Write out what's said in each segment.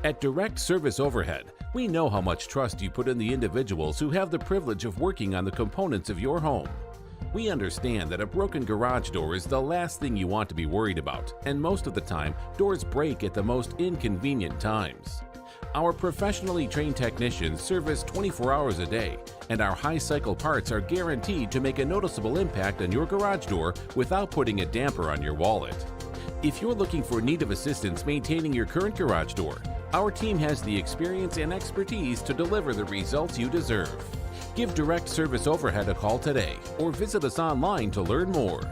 At Direct Service Overhead, we know how much trust you put in the individuals who have the privilege of working on the components of your home. We understand that a broken garage door is the last thing you want to be worried about, and most of the time, doors break at the most inconvenient times. Our professionally trained technicians service 24 hours a day, and our high-cycle parts are guaranteed to make a noticeable impact on your garage door without putting a damper on your wallet. If you're looking for need of assistance maintaining your current garage door, our team has the experience and expertise to deliver the results you deserve. Give Direct Service Overhead a call today or visit us online to learn more.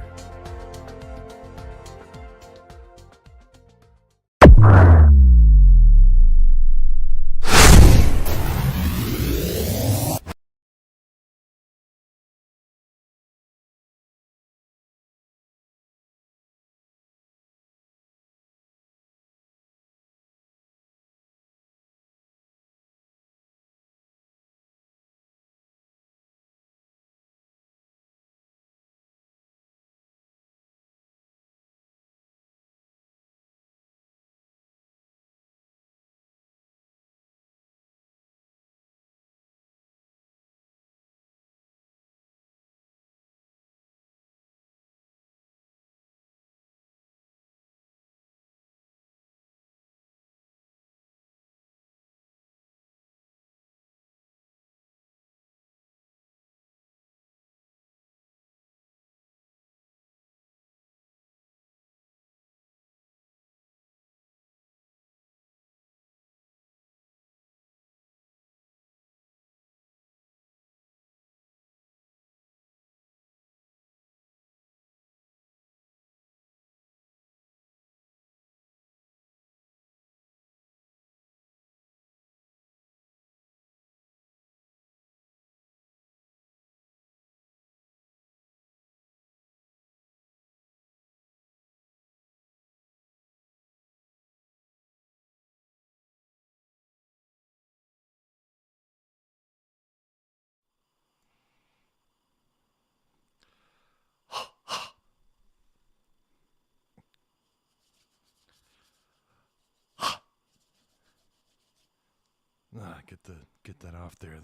Get that off there.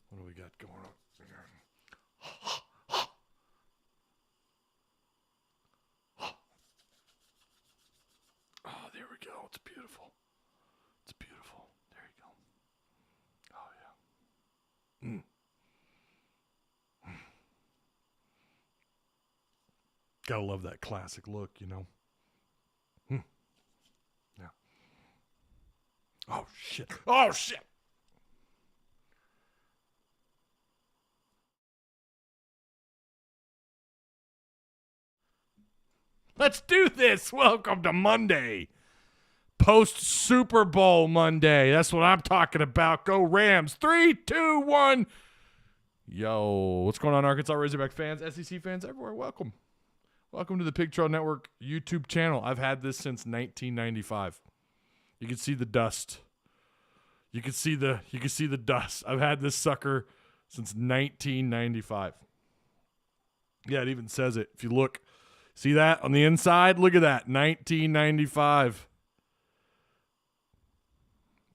What do we got going on here? Oh, there we go. It's beautiful. It's beautiful. There you go. Oh yeah. Gotta love that classic look, you know. Yeah. Oh shit. Oh shit. Let's do this. Welcome to Monday. Post Super Bowl Monday. That's what I'm talking about. Go Rams. 3, 2, 1. Yo, what's going on, Arkansas Razorback fans, SEC fans everywhere? Welcome. Welcome to the Pig Trail Network YouTube channel. I've had this since 1995. You can see the dust. You can see the dust. I've had this sucker since 1995. Yeah, it even says it. If you look, see that on the inside? Look at that. 1995.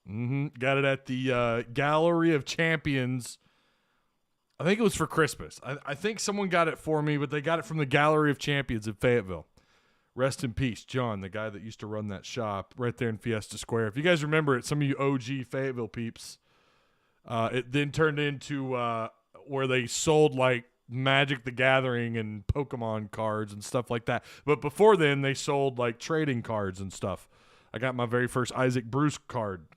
Got it at the Gallery of Champions. I think it was for Christmas. I think someone got it for me, but they got it from the Gallery of Champions in Fayetteville. Rest in peace, John, the guy that used to run that shop right there in Fiesta Square. If you guys remember it, some of you OG Fayetteville peeps, it then turned into where they sold like Magic the Gathering and Pokemon cards and stuff like that. But before then, they sold like trading cards and stuff. I got my very first Isaac Bruce card.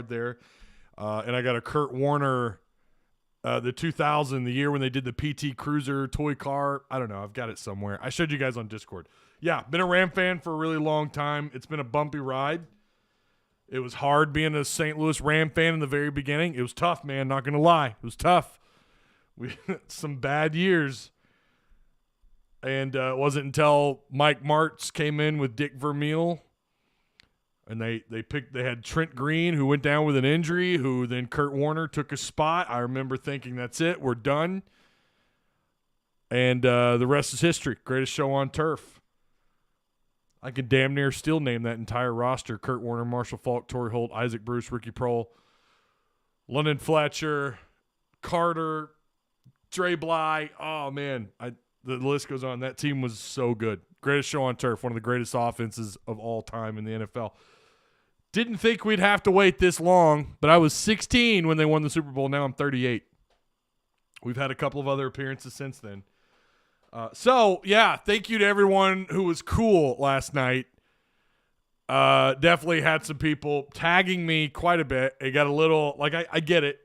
there. And I got a Kurt Warner, the 2000, the year when they did the PT Cruiser toy car. I don't know. I've got it somewhere. I showed you guys on Discord. Yeah, been a Ram fan for a really long time. It's been a bumpy ride. It was hard being a St. Louis Ram fan in the very beginning. It was tough, man. Not going to lie. It was tough. We some bad years. And it wasn't until Mike Martz came in with Dick Vermeil, and they had Trent Green, who went down with an injury, who then Kurt Warner took a spot. I remember thinking, that's it, we're done. And the rest is history. Greatest show on turf. I could damn near still name that entire roster: Kurt Warner, Marshall Faulk, Torrey Holt, Isaac Bruce, Ricky Prohl, London Fletcher, Carter, Dre Bly. Oh, man. The list goes on. That team was so good. Greatest show on turf. One of the greatest offenses of all time in the NFL. Didn't think we'd have to wait this long, but I was 16 when they won the Super Bowl. Now I'm 38. We've had a couple of other appearances since then. Thank you to everyone who was cool last night. Definitely had some people tagging me quite a bit. It got a little, I get it.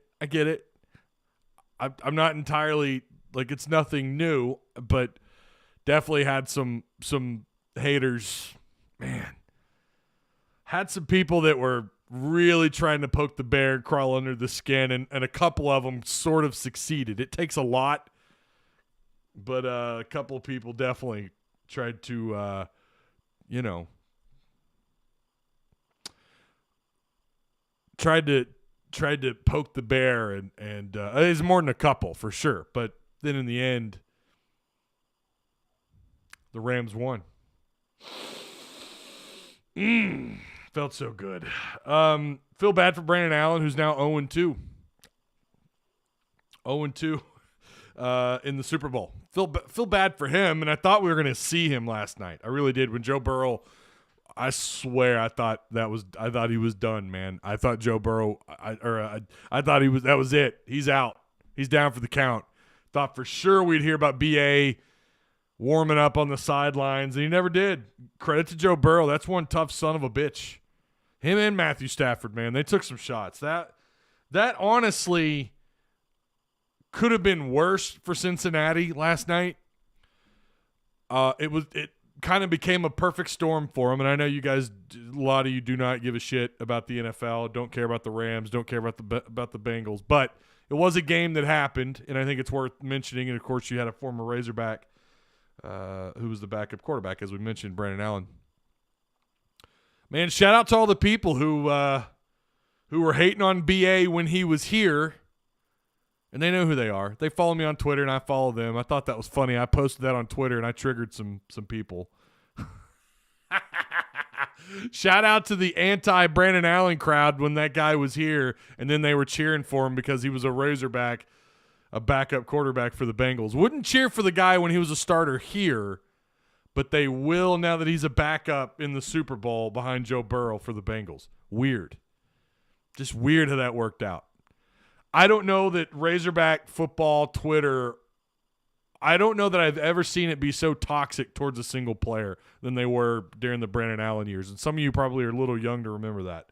I'm not entirely, it's nothing new, but definitely had some haters. Man. Had some people that were really trying to poke the bear and crawl under the skin, and a couple of them sort of succeeded. It takes a lot. But a couple of people definitely tried to, tried to poke the bear, and it's more than a couple for sure. But then in the end, the Rams won. Felt so good. Feel bad for Brandon Allen, who's now 0-2. 0-2. In the Super Bowl. Feel bad for him, and I thought we were going to see him last night. I really did. When Joe Burrow, I swear I thought he was done, man. I thought Joe Burrow, I thought that was it. He's out. He's down for the count. Thought for sure we'd hear about BA warming up on the sidelines, and he never did. Credit to Joe Burrow. That's one tough son of a bitch. Him and Matthew Stafford, man, they took some shots. That honestly could have been worse for Cincinnati last night. It kind of became a perfect storm for them, and I know you guys, a lot of you do not give a shit about the NFL, don't care about the Rams, don't care about the Bengals, but it was a game that happened, and I think it's worth mentioning. And of course, you had a former Razorback who was the backup quarterback, as we mentioned, Brandon Allen. Man, shout out to all the people who were hating on BA when he was here. And they know who they are. They follow me on Twitter, and I follow them. I thought that was funny. I posted that on Twitter, and I triggered some people. Shout out to the anti-Brandon Allen crowd when that guy was here, and then they were cheering for him because he was a Razorback, a backup quarterback for the Bengals. Wouldn't cheer for the guy when he was a starter here, but they will now that he's a backup in the Super Bowl behind Joe Burrow for the Bengals. Weird. Just weird how that worked out. I don't know that Razorback football Twitter, I don't know that I've ever seen it be so toxic towards a single player than they were during the Brandon Allen years. And some of you probably are a little young to remember that.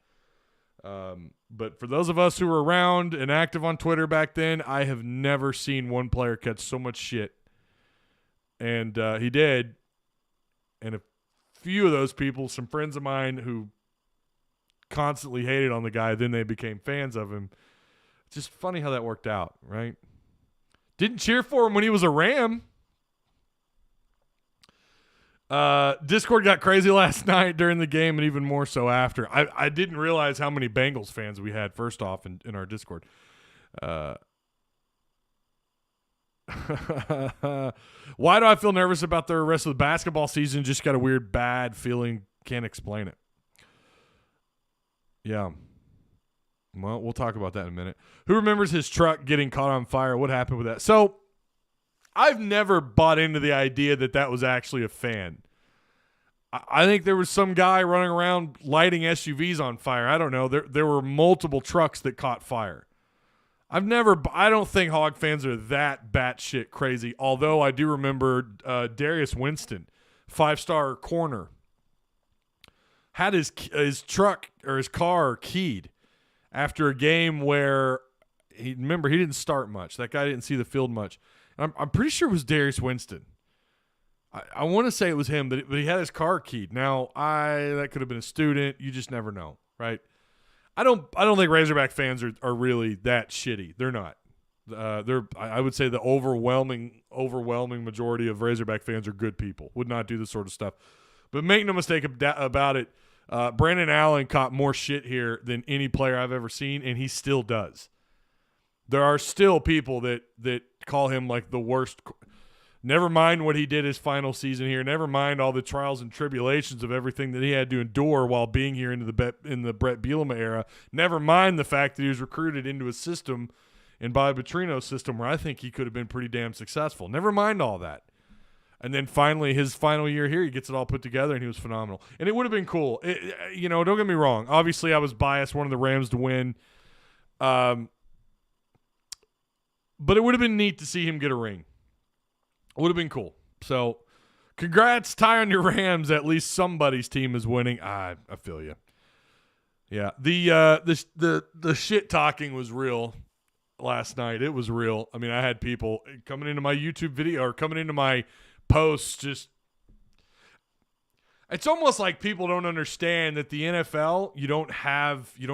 But for those of us who were around and active on Twitter back then, I have never seen one player catch so much shit. And he did. And a few of those people, some friends of mine who constantly hated on the guy, then they became fans of him. Just funny how that worked out, right? Didn't cheer for him when he was a Ram. Discord got crazy last night during the game, and even more so after. I didn't realize how many Bengals fans we had, first off, in our Discord. Why do I feel nervous about the rest of the basketball season? Just got a weird, bad feeling. Can't explain it. Yeah. Well, we'll talk about that in a minute. Who remembers his truck getting caught on fire? What happened with that? So, I've never bought into the idea that was actually a fan. I think there was some guy running around lighting SUVs on fire. I don't know. There were multiple trucks that caught fire. I don't think Hog fans are that batshit crazy, although I do remember Darius Winston, 5-star corner, had his truck or his car keyed after a game where he didn't start much. That guy didn't see the field much. I'm pretty sure it was Darius Winston. I want to say it was him, but he had his car keyed. Now, that could have been a student. You just never know, right? I don't think Razorback fans are really that shitty. They're not. I would say the overwhelming majority of Razorback fans are good people. Would not do this sort of stuff. But make no mistake about it. Brandon Allen caught more shit here than any player I've ever seen, and he still does. There are still people that call him like the worst. Never mind what he did his final season here. Never mind all the trials and tribulations of everything that he had to endure while being here in the Brett Bielema era. Never mind the fact that he was recruited into a system in Bobby Petrino's system where I think he could have been pretty damn successful. Never mind all that. And then finally, his final year here, he gets it all put together, and he was phenomenal. And it would have been cool. Don't get me wrong. Obviously, I was biased, wanted the Rams to win. But it would have been neat to see him get a ring. It would have been cool. So, congrats, Ty, on your Rams. At least somebody's team is winning. I feel you. Yeah, the shit talking was real last night. It was real. I mean, I had people coming into my YouTube video or coming into my posts. Just, it's almost like people don't understand that the NFL, you don't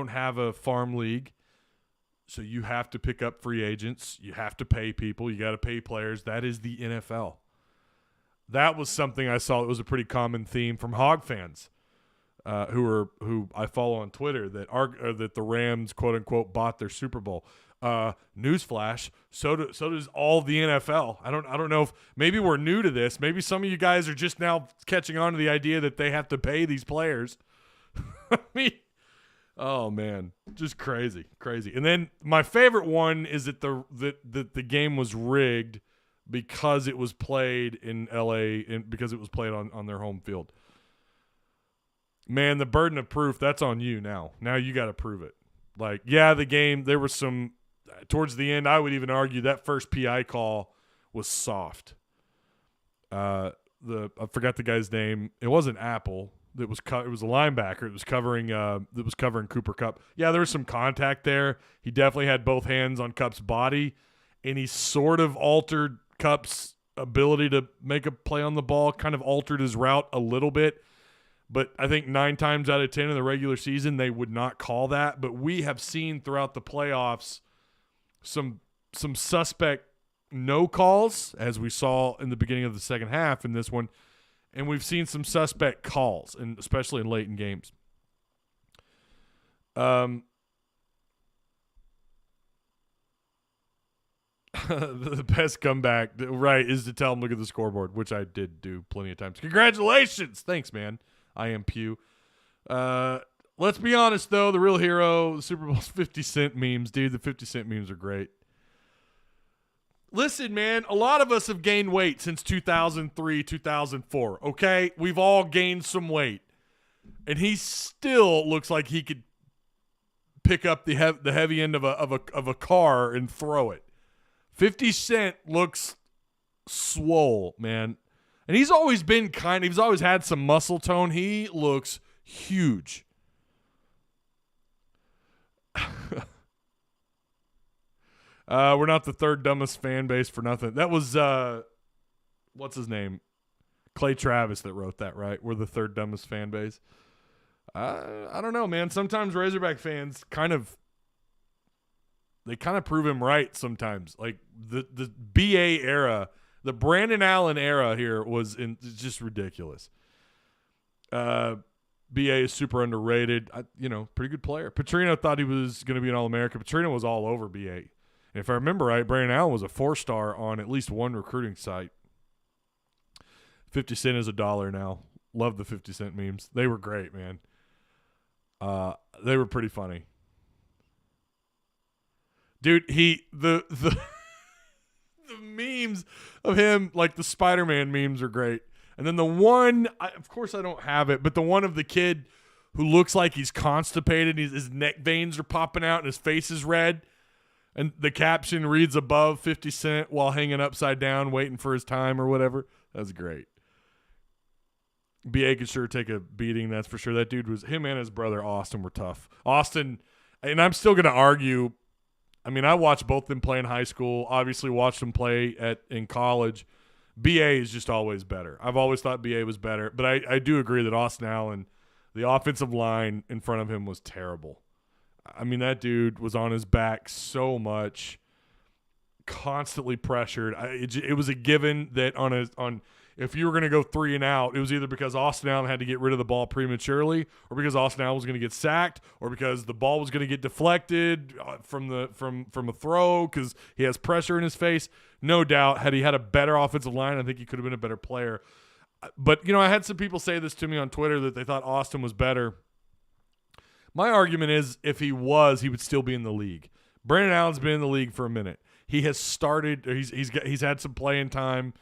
have a farm league. So you have to pick up free agents. You have to pay people. You got to pay players. That is the NFL. That was something I saw that was a pretty common theme from Hog fans who I follow on Twitter that the Rams, quote unquote, bought their Super Bowl. Newsflash. So does all the NFL. I don't know if maybe we're new to this. Maybe some of you guys are just now catching on to the idea that they have to pay these players. I mean, oh man, just crazy. And then my favorite one is that the game was rigged because it was played in LA and because it was played on their home field. Man, the burden of proof, that's on you now. Now you got to prove it. Like, yeah, the game, there was some towards the end, I would even argue that first PI call was soft. I forgot the guy's name. It wasn't Apple. It was a linebacker. It was covering Cooper Kupp. Yeah, there was some contact there. He definitely had both hands on Kupp's body, and he sort of altered Kupp's ability to make a play on the ball, kind of altered his route a little bit. But I think 9 times out of 10 in the regular season, they would not call that. But we have seen throughout the playoffs some suspect no calls, as we saw in the beginning of the second half in this one. And we've seen some suspect calls, and especially in late in games. The best comeback, right, is to tell them, look at the scoreboard, which I did do plenty of times. Congratulations! Thanks, man. I am Pew. Let's be honest, though. The real hero, the Super Bowl's 50 Cent memes. Dude, the 50 Cent memes are great. Listen, man, a lot of us have gained weight since 2003, 2004, okay? We've all gained some weight. And he still looks like he could pick up the heavy end of a car and throw it. 50 Cent looks swole, man. And he's always been he's always had some muscle tone. He looks huge. We're not the third dumbest fan base for nothing. That was, what's his name? Clay Travis that wrote that, right? We're the third dumbest fan base. I don't know, man. Sometimes Razorback fans kind of prove him right sometimes. Like the BA era, the Brandon Allen era here was just ridiculous. BA is super underrated. Pretty good player. Petrino thought he was going to be an All-American. Petrino was all over BA. And if I remember right, Brandon Allen was a 4-star on at least one recruiting site. 50 Cent is $1 now. Love the 50 Cent memes. They were great, man. They were pretty funny. Dude, the memes of him, like the Spider-Man memes are great. And then the one, of course I don't have it, but the one of the kid who looks like he's constipated, his neck veins are popping out and his face is red. And the caption reads above 50 Cent while hanging upside down, waiting for his time or whatever. That's great. B.A. could sure take a beating, that's for sure. That dude him and his brother Austin were tough. Austin, and I'm still going to argue, I mean, I watched both of them play in high school, obviously watched them play in college. B.A. is just always better. I've always thought B.A. was better, but I do agree that Austin Allen, the offensive line in front of him was terrible. I mean, that dude was on his back so much, constantly pressured. It was a given that if you were going to go 3 and out, it was either because Austin Allen had to get rid of the ball prematurely, or because Austin Allen was going to get sacked, or because the ball was going to get deflected from a throw because he has pressure in his face. No doubt, had he had a better offensive line, I think he could have been a better player. But, I had some people say this to me on Twitter that they thought Austin was better. My argument is if he was, he would still be in the league. Brandon Allen's been in the league for a minute. He has started. He's had some playing time.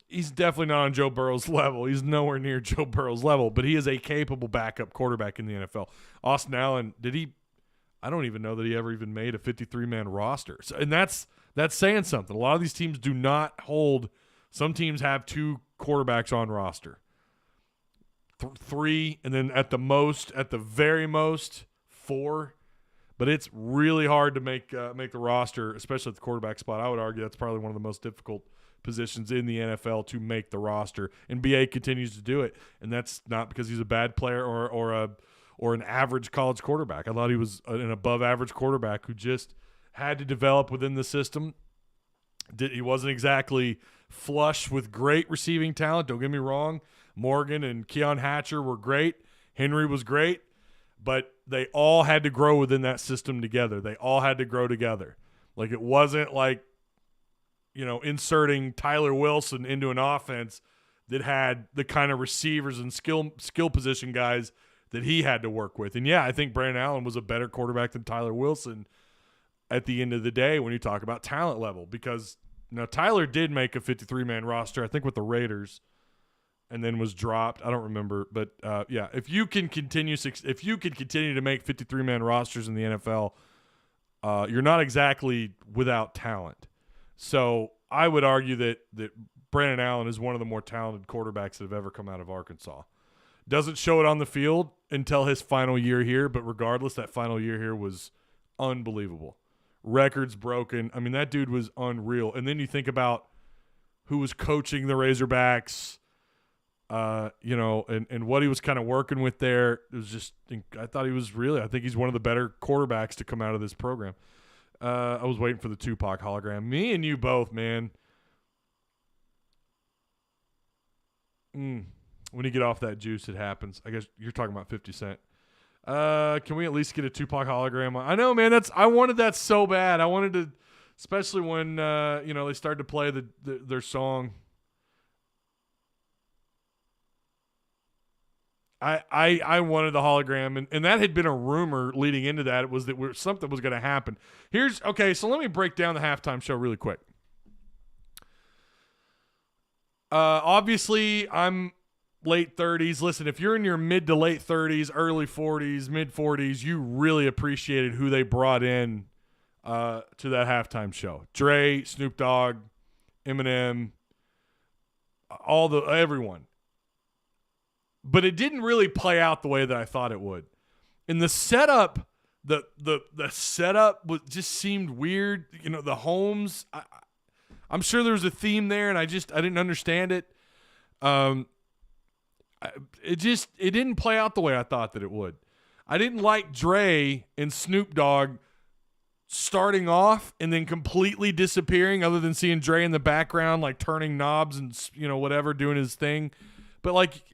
He's definitely not on Joe Burrow's level. He's nowhere near Joe Burrow's level, but he is a capable backup quarterback in the NFL. Austin Allen, I don't even know that he ever even made a 53-man roster. So, and that's saying something. A lot of these teams do not hold. Some teams have 2 quarterbacks on roster. 3, and then at the very most, 4. But it's really hard to make the roster, especially at the quarterback spot. I would argue that's probably one of the most difficult positions in the NFL to make the roster. And BA continues to do it, and that's not because he's a bad player or an average college quarterback. I thought he was an above-average quarterback who just had to develop within the system. He wasn't exactly flush with great receiving talent. Don't get me wrong. Morgan and Keon Hatcher were great. Henry was great. But they all had to grow within that system together. They all had to grow together. Like, it wasn't like, inserting Tyler Wilson into an offense that had the kind of receivers and skill position guys that he had to work with. And, yeah, I think Brandon Allen was a better quarterback than Tyler Wilson at the end of the day when you talk about talent level. Because, Tyler did make a 53-man roster, I think, with the Raiders, and then was dropped. I don't remember, but yeah, if you can continue to make 53-man rosters in the NFL, you're not exactly without talent. So I would argue that Brandon Allen is one of the more talented quarterbacks that have ever come out of Arkansas. Doesn't show it on the field until his final year here, but regardless, that final year here was unbelievable. Records broken. I mean, that dude was unreal. And then you think about who was coaching the Razorbacks, and what he was kind of working with there. It was just, I think he's one of the better quarterbacks to come out of this program. I was waiting for the Tupac hologram. Me and you both, man. When you get off that juice, it happens. I guess you're talking about 50 Cent. Can we at least get a Tupac hologram? I know, man. I wanted that so bad. I wanted to, especially when, they started to play their song. I wanted the hologram, and that had been a rumor leading into that. It was that something was going to happen. So let me break down the halftime show really quick. Obviously, I'm late 30s. Listen, if you're in your mid to late 30s, early 40s, mid 40s, you really appreciated who they brought in to that halftime show. Dre, Snoop Dogg, Eminem, everyone. But it didn't really play out the way that I thought it would. In the setup, the setup just seemed weird. The homes. I'm sure there was a theme there, and I didn't understand it. It didn't play out the way I thought that it would. I didn't like Dre and Snoop Dogg starting off and then completely disappearing, other than seeing Dre in the background, like turning knobs and whatever, doing his thing. But like,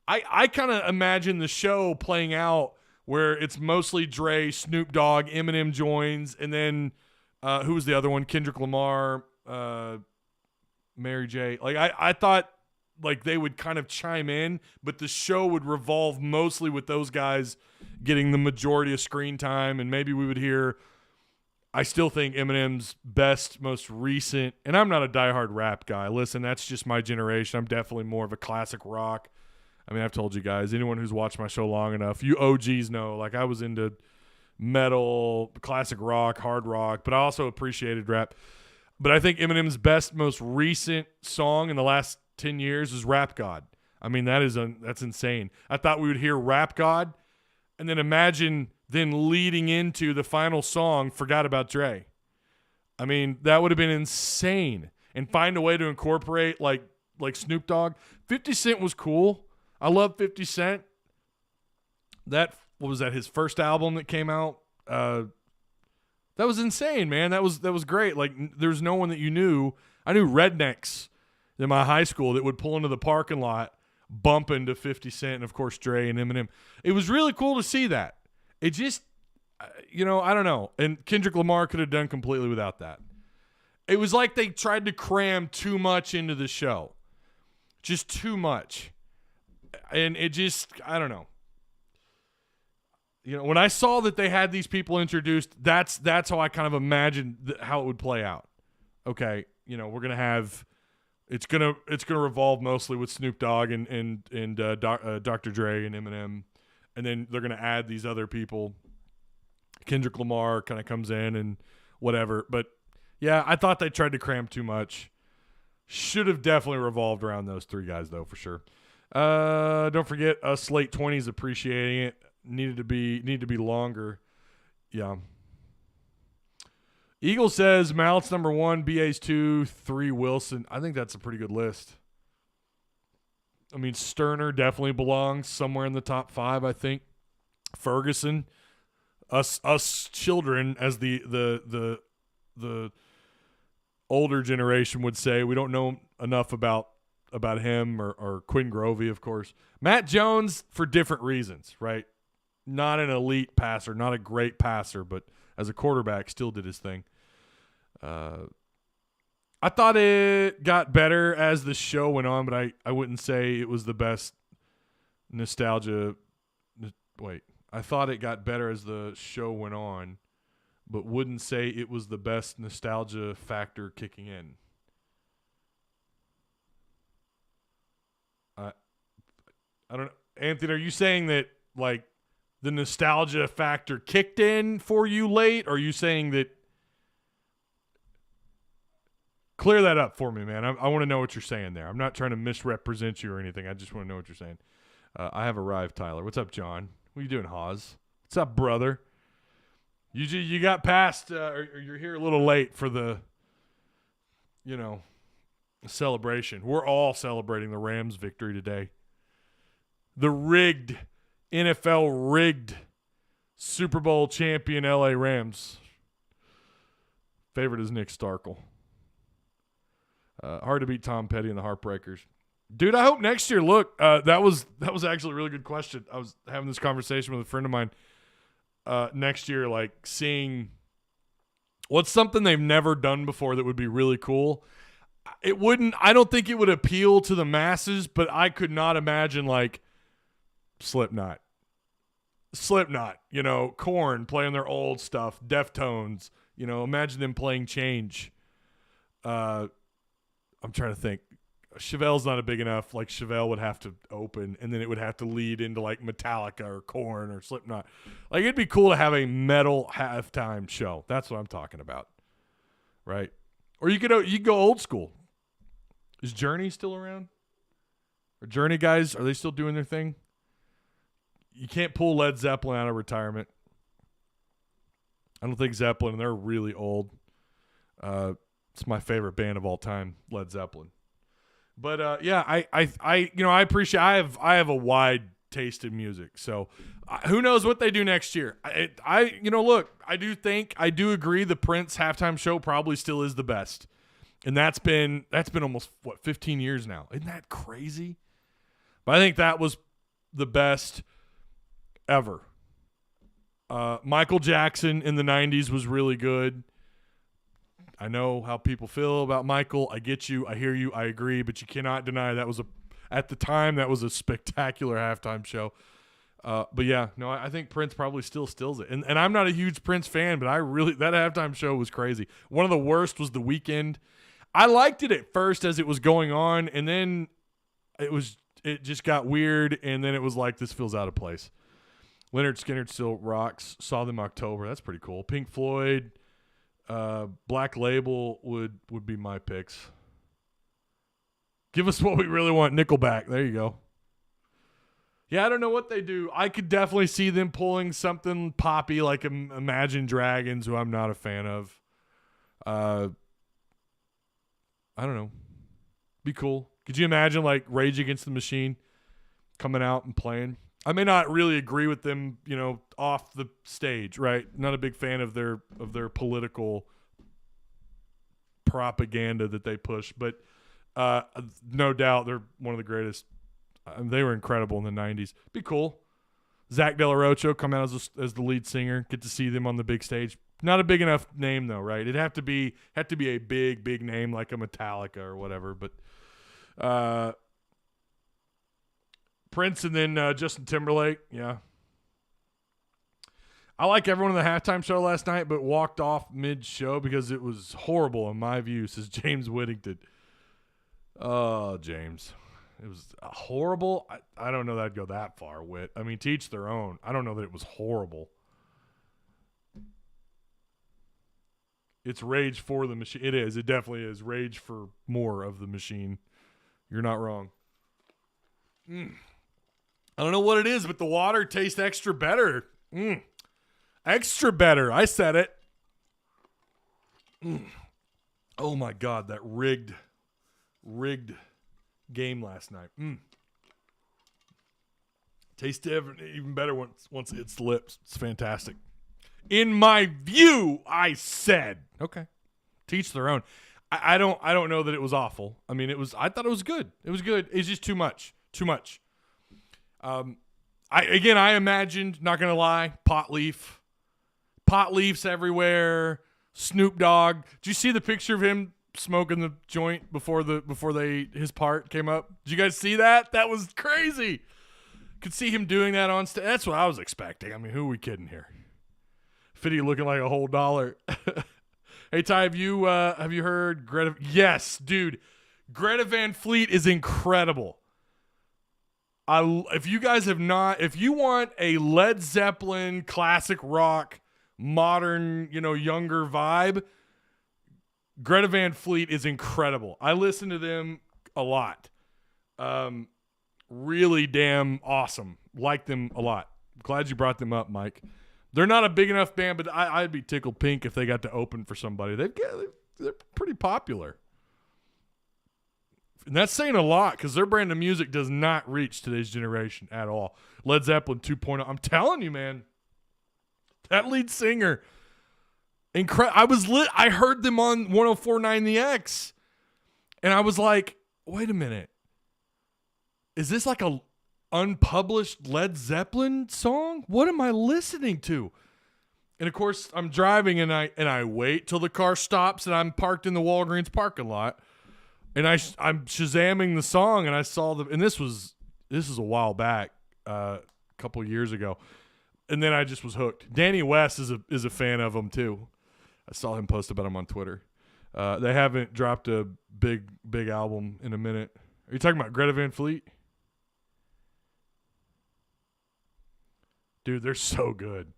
I kind of imagine the show playing out where it's mostly Dre, Snoop Dogg, Eminem joins, and then who was the other one? Kendrick Lamar, Mary J. Like I thought like they would kind of chime in, but the show would revolve mostly with those guys getting the majority of screen time, and maybe we would hear. I still think Eminem's best, most recent, and I'm not a diehard rap guy. Listen, that's just my generation. I'm definitely more of a classic rock. I mean, I've told you guys, anyone who's watched my show long enough, you OGs know, like I was into metal, classic rock, hard rock, but I also appreciated rap. But I think Eminem's best, most recent song in the last 10 years is Rap God. I mean, that's insane. I thought we would hear Rap God, and then imagine then leading into the final song, Forgot About Dre. I mean, that would have been insane. And find a way to incorporate like Snoop Dogg. 50 Cent was cool. I love 50 Cent. What was that, his first album that came out? That was insane, man. That was great. Like, there's no one that you knew. I knew rednecks in my high school that would pull into the parking lot, bump into 50 Cent and, of course, Dre and Eminem. It was really cool to see that. It just, I don't know. And Kendrick Lamar could have done completely without that. It was like they tried to cram too much into the show. Just too much. And it just, I don't know. When I saw that they had these people introduced, that's how I kind of imagined how it would play out. Okay, we're gonna have it's gonna revolve mostly with Snoop Dogg and Dr. Dre and Eminem, and then they're gonna add these other people. Kendrick Lamar kind of comes in and whatever, but yeah, I thought they tried to cram too much. Should have definitely revolved around those three guys though, for sure. Don't forget us late 20s appreciating it. Need to be longer. Yeah. Eagle says Mallett's number 1, BA's 2, 3 Wilson. I think that's a pretty good list. I mean, Sterner definitely belongs somewhere in the top 5, I think. Ferguson, us children, as the older generation would say, we don't know enough about him or Quinn Grovey, of course. Matt Jones for different reasons, right? Not an elite passer, not a great passer, but as a quarterback, still did his thing. I thought it got better as the show went on, but I wouldn't say it was the best nostalgia. Wait, I thought it got better as the show went on, but wouldn't say it was the best nostalgia factor kicking in. I don't know. Anthony, are you saying that, like, the nostalgia factor kicked in for you late? Or are you saying that? Clear that up for me, man. I want to know what you're saying there. I'm not trying to misrepresent you or anything. I just want to know what you're saying. I have arrived, Tyler. What's up, John? What are you doing, Hawes? What's up, brother? You got past, or you're here a little late for the, celebration. We're all celebrating the Rams' victory today. The NFL rigged Super Bowl champion LA Rams. Favorite is Nick Starkel. Hard to beat Tom Petty and the Heartbreakers. Dude, I hope next year. Look, that was actually a really good question. I was having this conversation with a friend of mine. Next year, like, seeing what's something they've never done before that would be really cool. I don't think it would appeal to the masses, but I could not imagine, like, Slipknot, Korn playing their old stuff, Deftones, imagine them playing Change. I'm trying to think. Chevelle's not a big enough. Like, Chevelle would have to open, and then it would have to lead into, like, Metallica or Korn or Slipknot. Like, it'd be cool to have a metal halftime show. That's what I'm talking about, right? Or you could go old school. Is Journey still around? Or Journey guys, are they still doing their thing? You can't pull Led Zeppelin out of retirement. I don't think Zeppelin, they're really old. It's my favorite band of all time, Led Zeppelin. But yeah, I appreciate. I have a wide taste in music, so who knows what they do next year? Look, I do agree. The Prince halftime show probably still is the best, and that's been almost 15 years now. Isn't that crazy? But I think that was the best ever. Michael Jackson in the 90s was really good. I know how people feel about Michael. I get you. I hear you. I agree. But you cannot deny at the time, that was a spectacular halftime show. But yeah, no, I think Prince probably still stills it. And I'm not a huge Prince fan, but that halftime show was crazy. One of the worst was The Weeknd. I liked it at first as it was going on, and then it just got weird, and then it was like, this feels out of place. Leonard Skinner still rocks. Saw them October. That's pretty cool. Pink Floyd. Black Label would be my picks. Give us what we really want. Nickelback. There you go. Yeah, I don't know what they do. I could definitely see them pulling something poppy like Imagine Dragons, who I'm not a fan of. I don't know. Be cool. Could you imagine, like, Rage Against the Machine coming out and playing? I may not really agree with them, off the stage, right? Not a big fan of their political propaganda that they push, but no doubt they're one of the greatest. They were incredible in the 90s. Be cool. Zach De La Rocha come out as the lead singer. Get to see them on the big stage. Not a big enough name though, right? It'd have to be a big name like a Metallica or whatever. But Prince and then Justin Timberlake, yeah. I like everyone in the halftime show last night, but walked off mid-show because it was horrible in my view, says James Whittington. Oh, James. It was horrible. I don't know that I'd go that far, Whit. I mean, to each their own. I don't know that it was horrible. It's rage for the machine. It is. It definitely is. Rage for more of the machine. You're not wrong. I don't know what it is, but the water tastes extra better. Extra better. I said it. Oh, my God. That rigged game last night. Tastes even better once it hits the lips. It's fantastic. In my view, I said. Okay. Teach their own. I don't know that it was awful. I mean, I thought it was good. It was good. It's just too much. Too much. I imagined, not gonna lie, pot leafs everywhere. Snoop Dogg. Did you see the picture of him smoking the joint before his part came up? Did you guys see that? That was crazy. Could see him doing that on stage. That's what I was expecting. I mean, who are we kidding here? Fitty looking like a whole dollar. Hey Ty, have you heard Greta? Yes, dude. Greta Van Fleet is incredible. If you guys have not, if you want a Led Zeppelin classic rock, modern, younger vibe, Greta Van Fleet is incredible. I listen to them a lot. Really damn awesome. Like them a lot. Glad you brought them up, Mike. They're not a big enough band, but I'd be tickled pink if they got to open for somebody. They're pretty popular. And that's saying a lot because their brand of music does not reach today's generation at all. Led Zeppelin 2.0. I'm telling you, man. That lead singer. I heard them on 104.9 The X. And I was like, wait a minute. Is this like a unpublished Led Zeppelin song? What am I listening to? And of course, I'm driving and I wait till the car stops and I'm parked in the Walgreens parking lot. And I'm Shazamming the song and I saw and this is a while back, a couple years ago. And then I just was hooked. Danny West is a fan of them too. I saw him post about them on Twitter. They haven't dropped a big album in a minute. Are you talking about Greta Van Fleet? Dude, they're so good.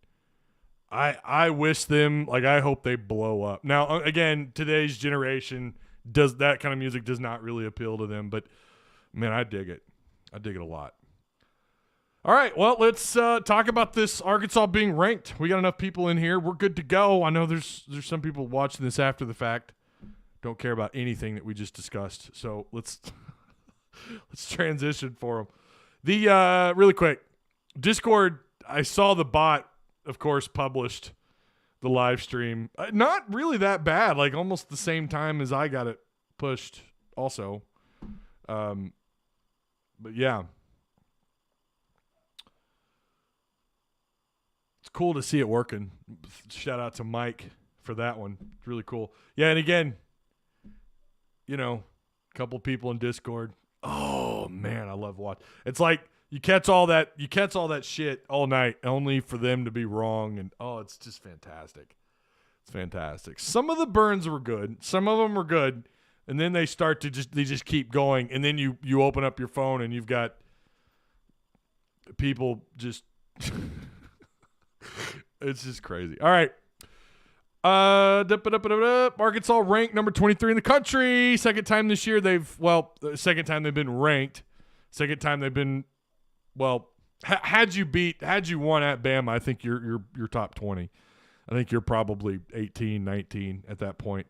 I wish them, I hope they blow up. Now, again, today's generation that kind of music does not really appeal to them, but man, I dig it. I dig it a lot. All right, well, let's talk about this Arkansas being ranked. We got enough people in here. We're good to go. I know there's some people watching this after the fact. Don't care about anything that we just discussed. So let's transition for them. The really quick, Discord, I saw the bot, of course, published the live stream. Not really that bad, almost the same time as I got it pushed also. But yeah. It's cool to see it working. Shout out to Mike for that one. It's really cool. Yeah, and again, a couple people in Discord. Oh man, I love watching. It's like you catch all that shit all night only for them to be wrong, and it's just fantastic. It's fantastic. Some of the burns were good. Some of them were good, and then they start to just keep going, and then you open up your phone and you've got people just it's just crazy. All right. Arkansas ranked number 23 in the country. Second time this year second time they've been ranked. Second time they've been, had you won at Bama, I think you're top 20. I think you're probably 18, 19 at that point.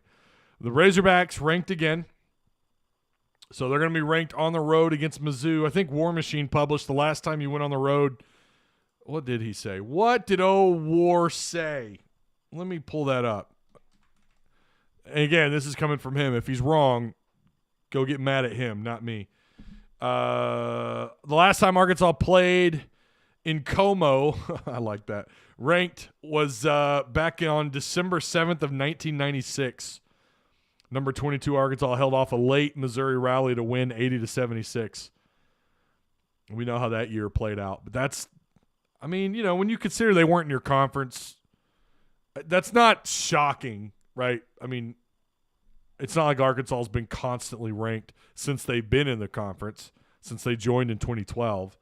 The Razorbacks ranked again. So they're going to be ranked on the road against Mizzou. I think War Machine published the last time you went on the road. What did he say? What did War say? Let me pull that up. And again, this is coming from him. If he's wrong, go get mad at him, not me. The last time Arkansas played in Como, I like that, ranked was back on December 7th of 1996. Number 22 Arkansas held off a late Missouri rally to win 80-76. We know how that year played out. But that's, I mean, you know, when you consider they weren't in your conference, that's not shocking, right? I mean, it's not like Arkansas has been constantly ranked since they've been in the conference, since they joined in 2012.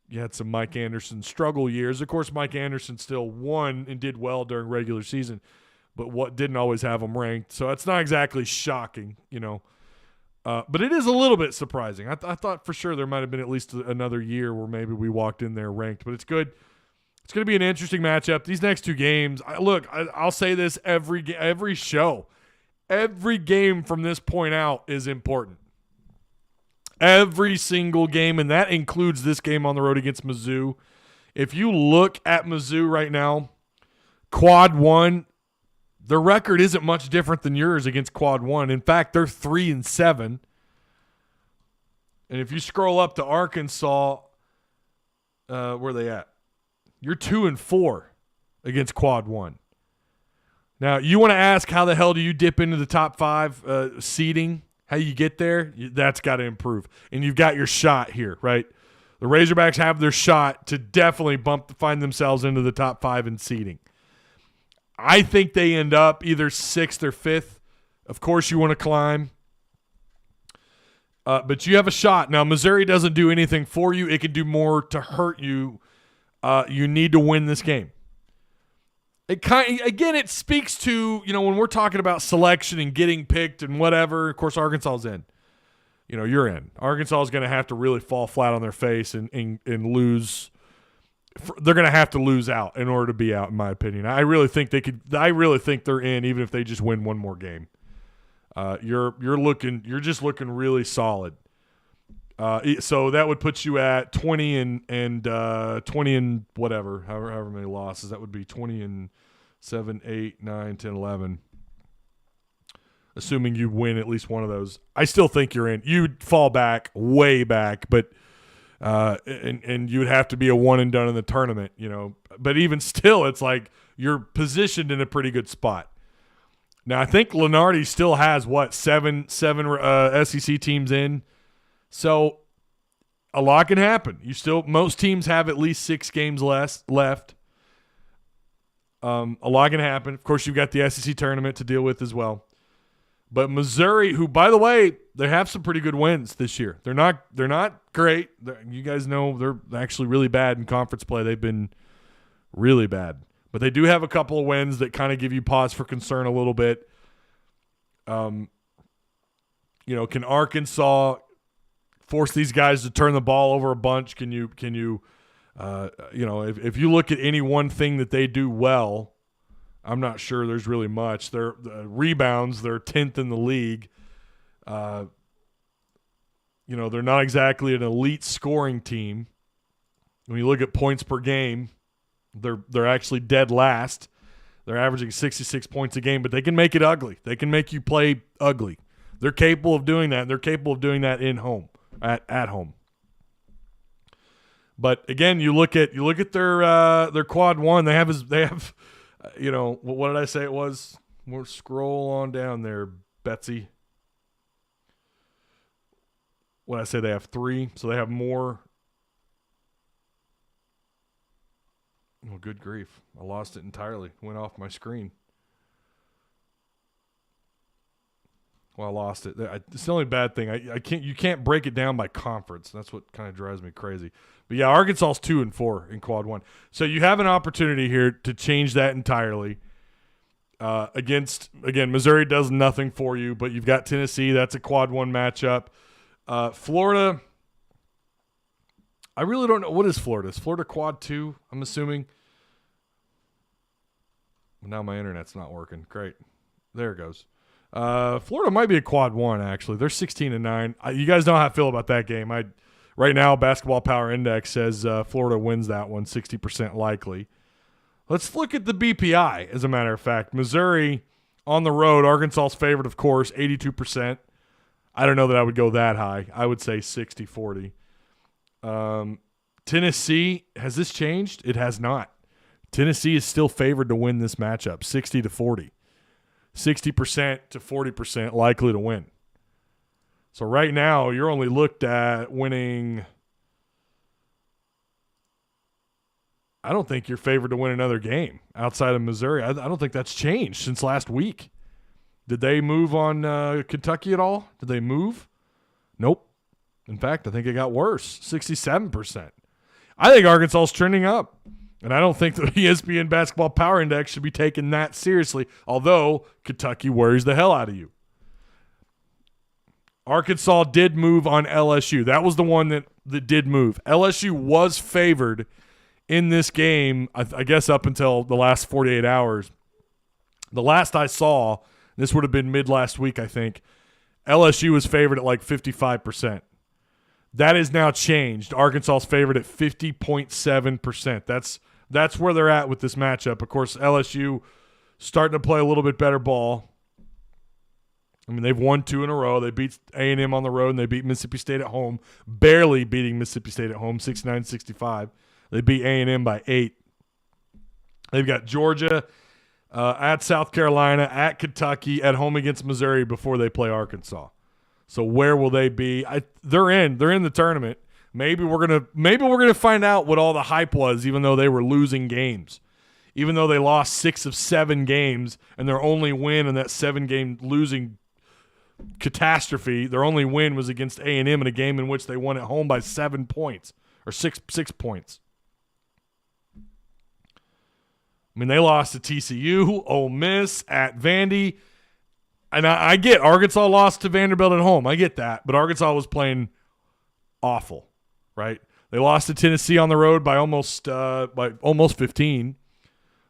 You had some Mike Anderson struggle years. Of course, Mike Anderson still won and did well during regular season, but what didn't always have them ranked. So it's not exactly shocking, you know. But it is a little bit surprising. I thought for sure there might have been at least another year where maybe we walked in there ranked, but it's good. It's going to be an interesting matchup. These next two games, I'll say this every show. Every game from this point out is important. Every single game, and that includes this game on the road against Mizzou. If you look at Mizzou right now, Quad 1, their record isn't much different than yours against Quad 1. In fact, they're 3-7. And if you scroll up to Arkansas, where are they at? You're 2-4 against Quad 1. Now, you want to ask how the hell do you dip into the top 5 seeding? How you get there? That's got to improve. And you've got your shot here, right? The Razorbacks have their shot to definitely find themselves into the top 5 in seeding. I think they end up either 6th or 5th. Of course, you want to climb. But you have a shot. Now, Missouri doesn't do anything for you. It can do more to hurt you. You need to win this game. It speaks to, you know, when we're talking about selection and getting picked and whatever, of course, Arkansas's in. You know, you're in. Arkansas is going to have to really fall flat on their face and lose. They're going to have to lose out in order to be out, in my opinion. I really think they're in, even if they just win one more game. You're just looking really solid. So that would put you at 20 and whatever, however many losses. That would be 20 and 7, 8, 9, 10, 11. Assuming you win at least one of those. I still think you're in. You'd fall back, way back, but and you'd have to be a one and done in the tournament, you know. But even still, it's like you're positioned in a pretty good spot. Now, I think Lenardi still has, seven SEC teams in. So a lot can happen. Most teams have at least 6 games left. A lot can happen. Of course, you've got the SEC tournament to deal with as well. But Missouri, who, by the way, they have some pretty good wins this year. They're not great. You guys know they're actually really bad in conference play. They've been really bad. But they do have a couple of wins that kind of give you pause for concern a little bit. You know, can Arkansas force these guys to turn the ball over a bunch? Can you you know, if you look at any one thing that they do well, I'm not sure there's really much. Their rebounds, they're 10th in the league. You know, they're not exactly an elite scoring team. When you look at points per game, they're actually dead last. They're averaging 66 points a game, but they can make it ugly. They can make you play ugly. They're capable of doing that. They're capable of doing that in home. At home. But again, you look at their Quad 1. They have you know, what did I say it was? We'll scroll on down there, Betsy. What did I say? They have 3, so they have more. Oh, good grief. I lost it entirely. Went off my screen. Well, I lost it. It's the only bad thing. You can't break it down by conference. That's what kind of drives me crazy. But yeah, Arkansas's 2-4 in Quad 1. So you have an opportunity here to change that entirely. Again, Missouri does nothing for you, but you've got Tennessee. That's a Quad 1 matchup. Florida, I really don't know. What is Florida? Is Florida Quad 2, I'm assuming? Now my internet's not working. Great. There it goes. Florida might be a quad one, actually. They're 16-9. You guys know how I feel about that game. Right now, Basketball Power Index says Florida wins that one, 60% likely. Let's look at the BPI, as a matter of fact. Missouri on the road. Arkansas's favorite, of course, 82%. I don't know that I would go that high. I would say 60-40. Tennessee, has this changed? It has not. Tennessee is still favored to win this matchup, 60-40. 60% to 40% likely to win. So right now, you're only looked at winning. I don't think you're favored to win another game outside of Missouri. I don't think that's changed since last week. Did they move on Kentucky at all? Did they move? Nope. In fact, I think it got worse, 67%. I think Arkansas is trending up, and I don't think the ESPN Basketball Power Index should be taken that seriously, although Kentucky worries the hell out of you. Arkansas did move on LSU. That was the one that did move. LSU was favored in this game, I guess up until the last 48 hours. The last I saw, this would have been mid last week, I think, LSU was favored at like 55%. That is now changed. Arkansas's favored at 50.7%. That's where they're at with this matchup. Of course, LSU starting to play a little bit better ball. I mean, they've won 2 in a row. They beat A&M on the road, and they beat Mississippi State at home, barely beating Mississippi State at home, 69-65. They beat A&M by 8. They've got Georgia at South Carolina, at Kentucky, at home against Missouri before they play Arkansas. So where will they be? They're in the tournament. Maybe we're gonna find out what all the hype was, even though they were losing games. Even though they lost 6 of 7 games, and their only win in that 7-game losing catastrophe, their only win was against A&M in a game in which they won at home by 7 points or 6 points. I mean, they lost to TCU, Ole Miss, at Vandy. And I get Arkansas lost to Vanderbilt at home. I get that. But Arkansas was playing awful, right? They lost to Tennessee on the road by almost 15.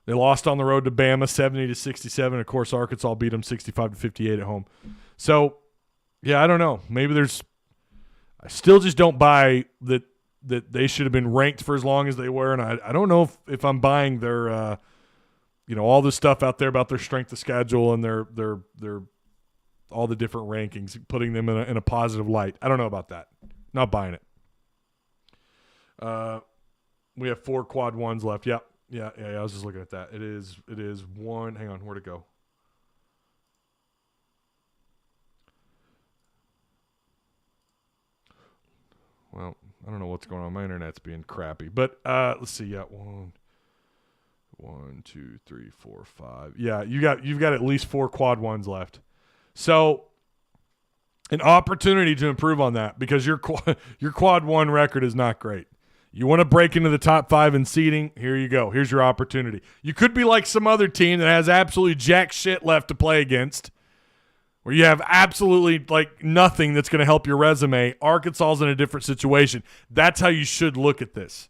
They lost on the road to Bama 70-67. Of course, Arkansas beat them 65-58 at home. So, yeah, I don't know. Maybe I still just don't buy that they should have been ranked for as long as they were. And I don't know if I'm buying their all this stuff out there about their strength of schedule and their all the different rankings, putting them in a positive light. I don't know about that. Not buying it. We have 4 quad ones left. Yep. Yeah. I was just looking at that. It is one. Hang on. Where'd it go? Well, I don't know what's going on. My internet's being crappy. But let's see. Yeah, 1, 2, 3, 4, 5. Yeah, you've got at least 4 quad ones left. So an opportunity to improve on that, because your quad one record is not great. You want to break into the top 5 in seeding? Here you go. Here's your opportunity. You could be like some other team that has absolutely jack shit left to play against, where you have absolutely like nothing that's going to help your resume. Arkansas's in a different situation. That's how you should look at this.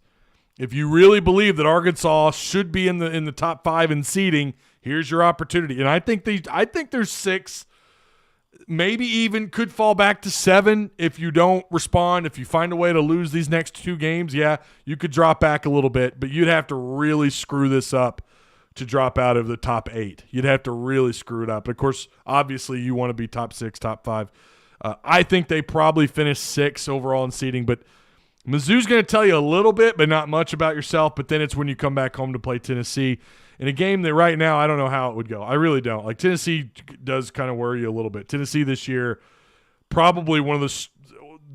If you really believe that Arkansas should be in the top 5 in seeding, here's your opportunity. And I think there's 6, maybe even could fall back to 7 if you don't respond. If you find a way to lose these next 2 games, yeah, you could drop back a little bit, but you'd have to really screw this up to drop out of the top 8. You'd have to really screw it up. Of course, obviously you want to be top 6, top 5. I think they probably finish 6 overall in seeding, but Mizzou's going to tell you a little bit, but not much about yourself. But then it's when you come back home to play Tennessee in a game that right now I don't know how it would go. I really don't. Like, Tennessee does kind of worry you a little bit. Tennessee this year, probably one of the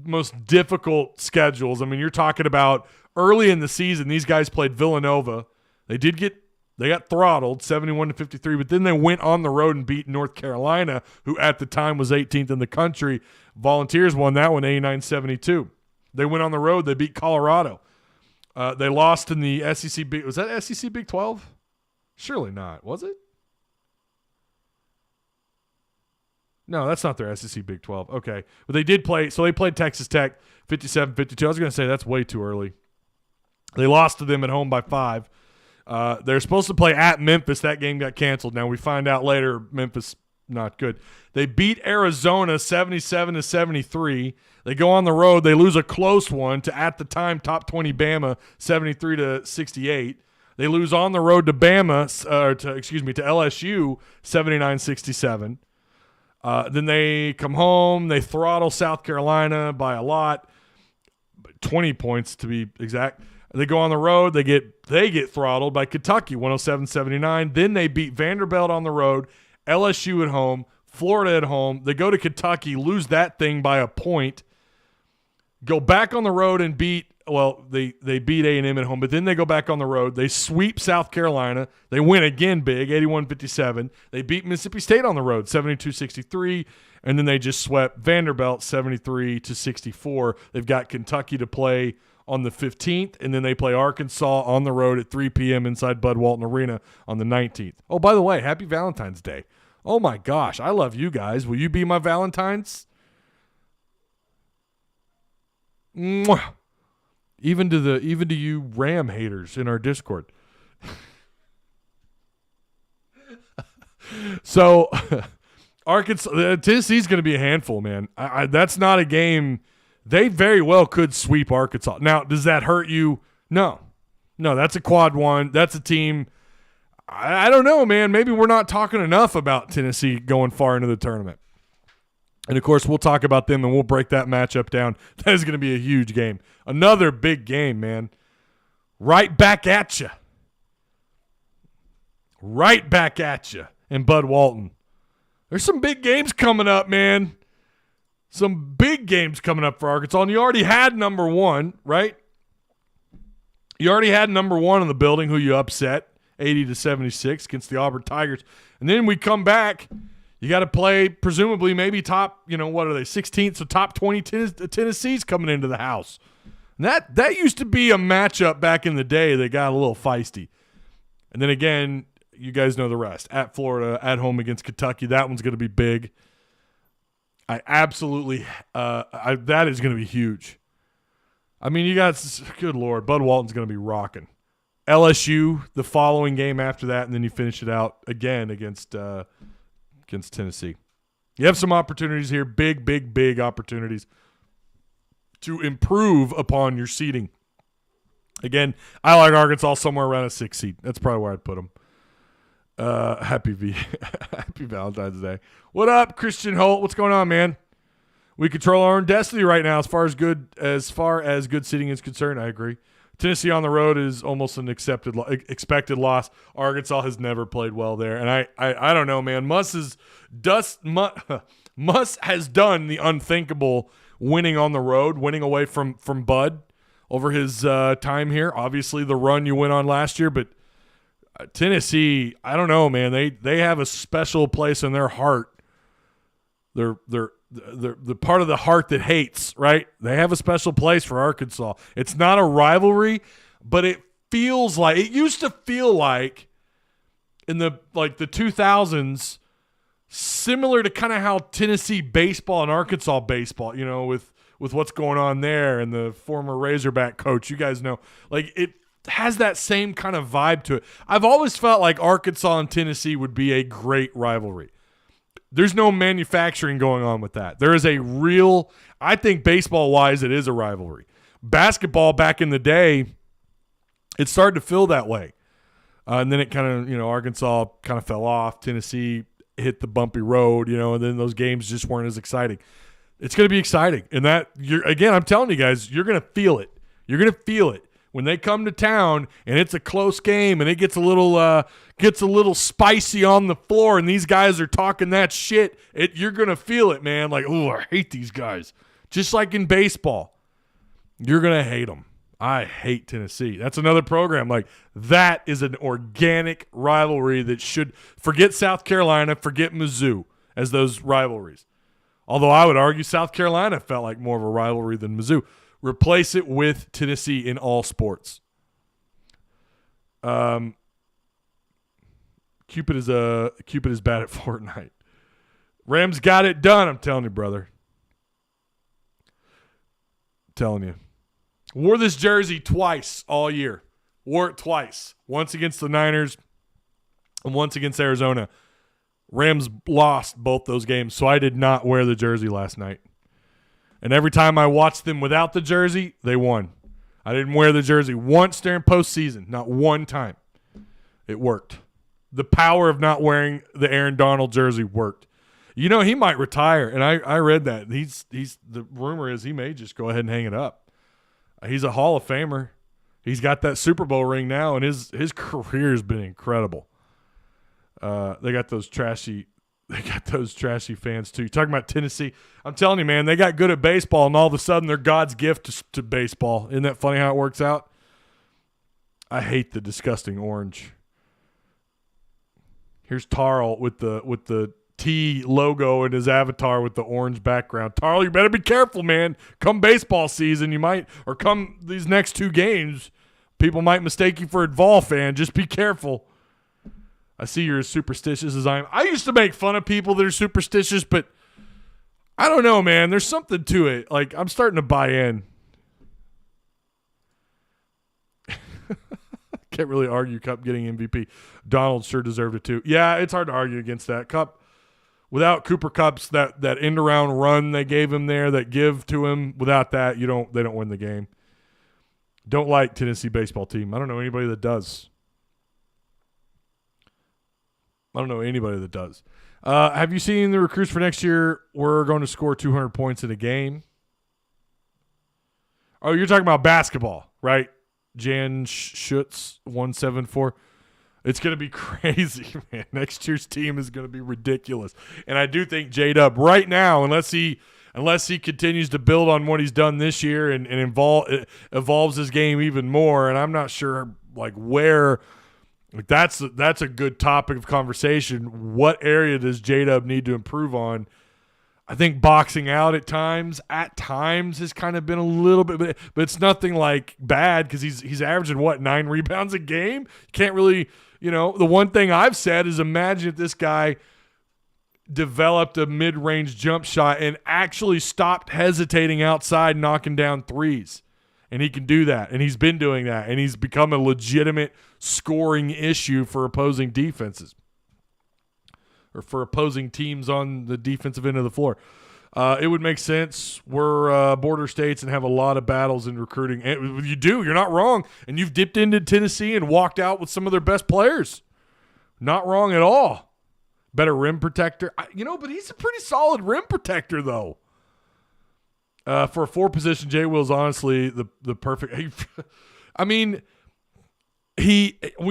most difficult schedules. I mean, you're talking about early in the season, these guys played Villanova. They got throttled 71-53, but then they went on the road and beat North Carolina, who at the time was 18th in the country. Volunteers won that one 89-72. They went on the road. They beat Colorado. They lost in the SEC Big. Was that SEC Big 12? Surely not. Was it? No, that's not their SEC Big 12. Okay. But they did play. So they played Texas Tech 57-52. I was going to say that's way too early. They lost to them at home by 5. They're supposed to play at Memphis. That game got canceled. Now we find out later Memphis not good. They beat Arizona 77-73. They go on the road. They lose a close one to, at the time, top 20 Bama 73-68. They lose on the road to Bama, to LSU 79-67. Then they come home. They throttle South Carolina by a lot, 20 points to be exact. They go on the road. They get throttled by Kentucky 107-79. Then they beat Vanderbilt on the road, LSU at home, Florida at home. They go to Kentucky, lose that thing by a point. Go back on the road and beat. Well, they beat A&M at home, but then they go back on the road. They sweep South Carolina. They win again big, 81-57. They beat Mississippi State on the road, 72-63, and then they just swept Vanderbilt 73-64. They've got Kentucky to play on the 15th, and then they play Arkansas on the road at 3 p.m. inside Bud Walton Arena on the 19th. Oh, by the way, happy Valentine's Day. Oh, my gosh, I love you guys. Will you be my Valentines? Mwah. Even to you Ram haters in our Discord. So, Arkansas, Tennessee's going to be a handful, man. That's not a game. They very well could sweep Arkansas. Now, does that hurt you? No, that's a quad one. That's a team. I don't know, man. Maybe we're not talking enough about Tennessee going far into the tournament. And, of course, we'll talk about them, and we'll break that matchup down. That is going to be a huge game. Another big game, man. Right back at you. Right back at you in Bud Walton. There's some big games coming up, man. Some big games coming up for Arkansas. And you already had number one, right? You already had number one in the building who you upset 80-76 against the Auburn Tigers. And then we come back. You got to play, presumably, maybe top, what are they, 16th, so top 20 Tennessee's coming into the house. And that used to be a matchup back in the day that got a little feisty. And then again, you guys know the rest. At Florida, at home against Kentucky, that one's going to be big. I absolutely, that is going to be huge. I mean, you got, good Lord, Bud Walton's going to be rocking. LSU, the following game after that, and then you finish it out again against Tennessee. You have some opportunities here, big opportunities to improve upon your seeding. Again, I like Arkansas somewhere around a 6 seed. That's probably where I'd put them. Happy Valentine's Day. What up, Christian Holt? What's going on, man? We control our own destiny right now as far as good seeding is concerned. I agree. Tennessee on the road is almost an expected loss. Arkansas has never played well there, and I don't know, man. Muss has done the unthinkable, winning on the road, winning away from Bud over his time here. Obviously, the run you went on last year, but Tennessee, I don't know, man. They have a special place in their heart. They're the part of the heart that hates, right? They have a special place for Arkansas. It's not a rivalry, but it feels like, it used to feel like in the 2000s, similar to kind of how Tennessee baseball and Arkansas baseball, with what's going on there and the former Razorback coach, you guys know, like it has that same kind of vibe to it. I've always felt like Arkansas and Tennessee would be a great rivalry. There's no manufacturing going on with that. There is a real, I think baseball-wise, it is a rivalry. Basketball back in the day, it started to feel that way. And then it kind of, Arkansas kind of fell off. Tennessee hit the bumpy road, and then those games just weren't as exciting. It's going to be exciting. And again, I'm telling you guys, you're going to feel it. You're going to feel it. When they come to town and it's a close game and it gets a little spicy on the floor and these guys are talking that shit, you're going to feel it, man. Like, oh, I hate these guys. Just like in baseball, you're going to hate them. I hate Tennessee. That's another program. Like, that is an organic rivalry that should – forget South Carolina, forget Mizzou as those rivalries. Although I would argue South Carolina felt like more of a rivalry than Mizzou. Replace it with Tennessee in all sports. Cupid is bad at Fortnite. Rams got it done, I'm telling you, brother. Telling you. Wore this jersey twice all year. Wore it twice. Once against the Niners and once against Arizona. Rams lost both those games, so I did not wear the jersey last night. And every time I watched them without the jersey, they won. I didn't wear the jersey once during postseason, not one time. It worked. The power of not wearing the Aaron Donald jersey worked. You know, he might retire, and I read that. The rumor is he may just go ahead and hang it up. He's a Hall of Famer. He's got that Super Bowl ring now, and his career has been incredible. They got those trashy fans too. You're talking about Tennessee. I'm telling you, man, they got good at baseball, and all of a sudden they're God's gift to baseball. Isn't that funny how it works out? I hate the disgusting orange. Here's Tarl with the T logo in his avatar with the orange background. Tarl, you better be careful, man. Come baseball season, you might, or come these next 2 games, people might mistake you for a Vol fan. Just be careful. I see you're as superstitious as I am. I used to make fun of people that are superstitious, but I don't know, man. There's something to it. Like, I'm starting to buy in. Can't really argue Kupp getting MVP. Donald sure deserved it too. Yeah, it's hard to argue against that. Kupp, without Cooper Kupp's that end around run they gave him there, that give to him, without that, they don't win the game. Don't like Tennessee baseball team. I don't know anybody that does. Have you seen the recruits for next year? We're going to score 200 points in a game. Oh, you're talking about basketball, right? Jan Schutz 174. It's going to be crazy, man. Next year's team is going to be ridiculous. And I do think J-Dub right now, unless he continues to build on what he's done this year and evolves his game even more, and I'm not sure like where – that's a good topic of conversation. What area does J-Dub need to improve on? I think boxing out at times has kind of been a little bit, but it's nothing like bad because he's averaging 9 rebounds a game. Can't really, the one thing I've said is imagine if this guy developed a mid-range jump shot and actually stopped hesitating outside, knocking down threes. And he can do that, and he's been doing that, and he's become a legitimate scoring issue for opposing defenses or for opposing teams on the defensive end of the floor. It would make sense. We're border states and have a lot of battles in recruiting. And you're not wrong, and you've dipped into Tennessee and walked out with some of their best players. Not wrong at all. Better rim protector. But he's a pretty solid rim protector, though. For a 4-position, Jay Will's honestly the perfect. We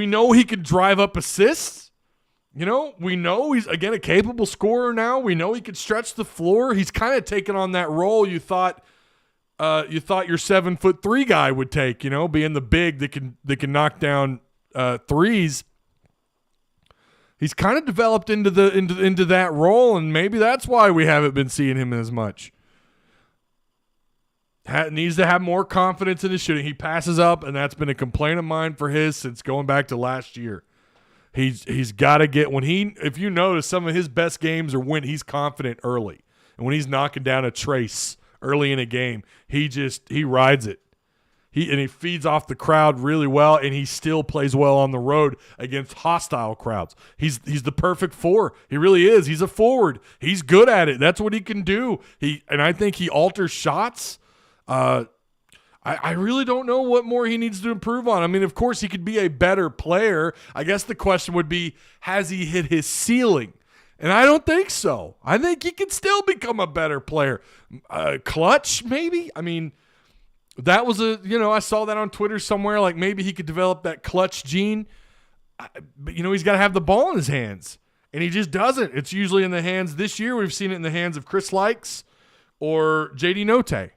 know he can drive up assists. We know he's again a capable scorer now. We know he can stretch the floor. He's kind of taken on that role you thought your 7'3" guy would take. Being the big that can knock down threes. He's kind of developed into that role, and maybe that's why we haven't been seeing him as much. Needs to have more confidence in his shooting. He passes up, and that's been a complaint of mine for his since going back to last year. He's got to get if you notice, some of his best games are when he's confident early, and when he's knocking down a trace early in a game, he rides it. He feeds off the crowd really well, and he still plays well on the road against hostile crowds. He's the perfect 4. He really is. He's a forward. He's good at it. That's what he can do. And I think he alters shots. I really don't know what more he needs to improve on. I mean, of course, he could be a better player. I guess the question would be, has he hit his ceiling? And I don't think so. I think he can still become a better player. Clutch, maybe? I mean, that was I saw that on Twitter somewhere, like maybe he could develop that clutch gene. But, he's got to have the ball in his hands. And he just doesn't. It's usually in the hands. This year, we've seen it in the hands of Chris Likes or J.D. Note.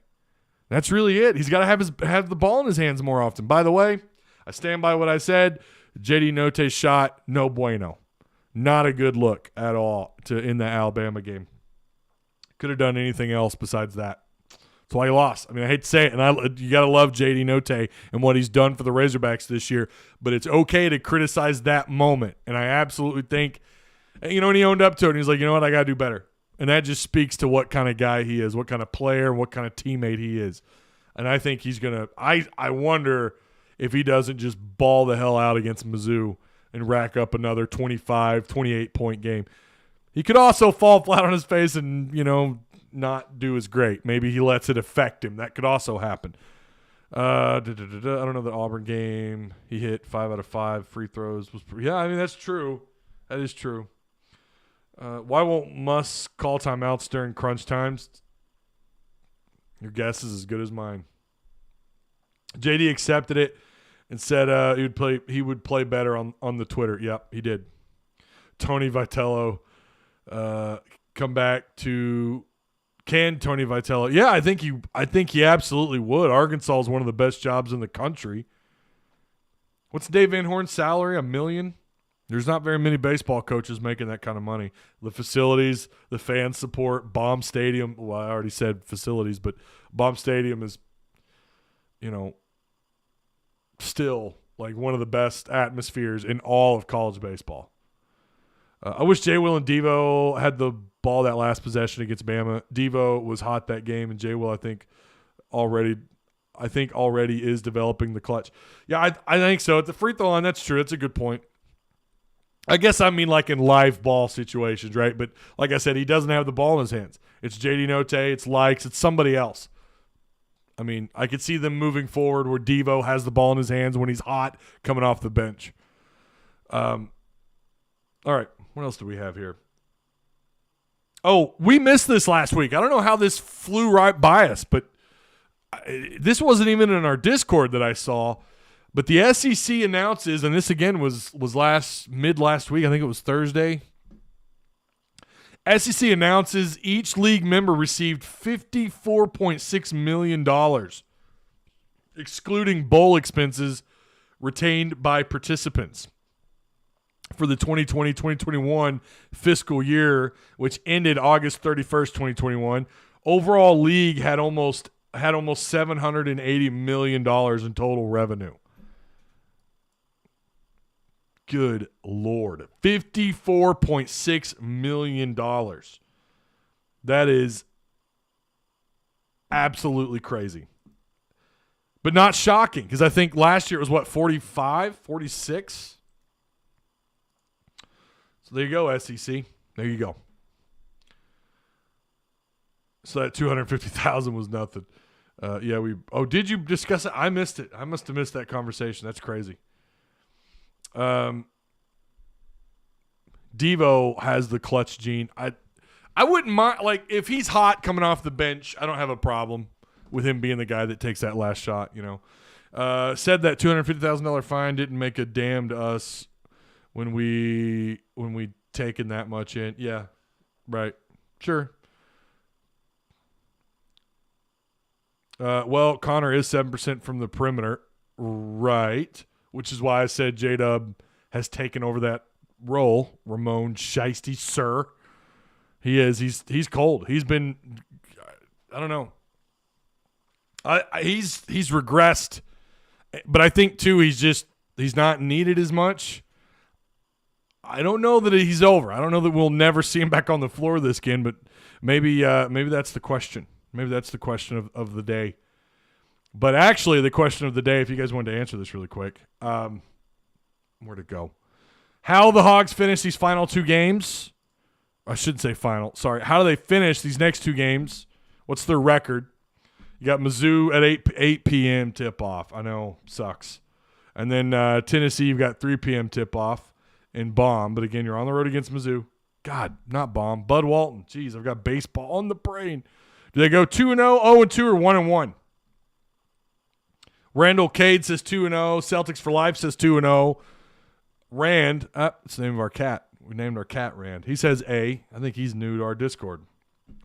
That's really it. He's got to have the ball in his hands more often. By the way, I stand by what I said. J.D. Note's shot, no bueno. Not a good look at all in the Alabama game. Could have done anything else besides that. That's why he lost. I mean, I hate to say it, and you got to love J.D. Note and what he's done for the Razorbacks this year, but it's okay to criticize that moment. And I absolutely think, and he owned up to it, and he's like, you know what, I got to do better. And that just speaks to what kind of guy he is, what kind of player, what kind of teammate he is. And I think he's going to – I wonder if he doesn't just ball the hell out against Mizzou and rack up another 25, 28-point game. He could also fall flat on his face and, not do as great. Maybe he lets it affect him. That could also happen. I don't know the Auburn game. He hit 5 out of 5 free throws. That's true. That is true. Why won't Musk call timeouts during crunch times? Your guess is as good as mine. JD accepted it and said he would play better on the Twitter. Yep, he did. Tony Vitello come back to Tony Vitello? Yeah, I think he absolutely would. Arkansas is one of the best jobs in the country. What's Dave Van Horn's salary? $1 million? There's not very many baseball coaches making that kind of money. The facilities, the fan support, Baum Stadium. Well, I already said facilities, but Baum Stadium is, still like one of the best atmospheres in all of college baseball. I wish J. Will and Devo had the ball that last possession against Bama. Devo was hot that game, and J. Will, I think already is developing the clutch. Yeah, I think so. At the free throw line, that's true. That's a good point. I guess I mean like in live ball situations, right? But like I said, he doesn't have the ball in his hands. It's JD Note, it's Likes, it's somebody else. I mean, I could see them moving forward where Devo has the ball in his hands when he's hot coming off the bench. All right, what else do we have here? Oh, we missed this last week. I don't know how this flew right by us, but this wasn't even in our Discord that I saw. But the SEC announces, and this again was mid last week. I think it was Thursday. SEC announces each league member received $54.6 million, excluding bowl expenses retained by participants for the 2020-2021 fiscal year, which ended August 31st, 2021. Overall, league had almost $780 million in total revenue. Good Lord. $54.6 million. That is absolutely crazy. But not shocking, because I think last year it was, 45, 46? So there you go, SEC. There you go. So that $250,000 was nothing. Did you discuss it? I missed it. I must have missed that conversation. That's crazy. Devo has the clutch gene. I wouldn't mind, like, if he's hot coming off the bench, I don't have a problem with him being the guy that takes that last shot, Said that $250,000 fine didn't make a damn to us when we taken that much in. Yeah, right. Sure. Connor is 7% from the perimeter. Right. Which is why I said J-Dub has taken over that role. Ramon Shiesty, sir. He is. He's cold. He's been, I don't know. He's regressed. But I think, too, he's not needed as much. I don't know that he's over. I don't know that we'll never see him back on the floor this game, but maybe that's the question. Maybe that's the question of the day. But actually, the question of the day, if you guys wanted to answer this really quick, where to go? How the Hogs finish these final two games? I shouldn't say final. Sorry. How do they finish these next two games? What's their record? You got Mizzou at 8 p.m. tip-off. I know, sucks. And then Tennessee, you've got 3 p.m. tip-off in Baum. But again, you're on the road against Mizzou. God, not Baum. Bud Walton. Jeez, I've got baseball on the brain. Do they go 2-0, 0-2, or 1-1? Randall Cade says 2-0. Celtics for Life says 2-0. Rand, it's the name of our cat. We named our cat Rand. He says A. I think he's new to our Discord.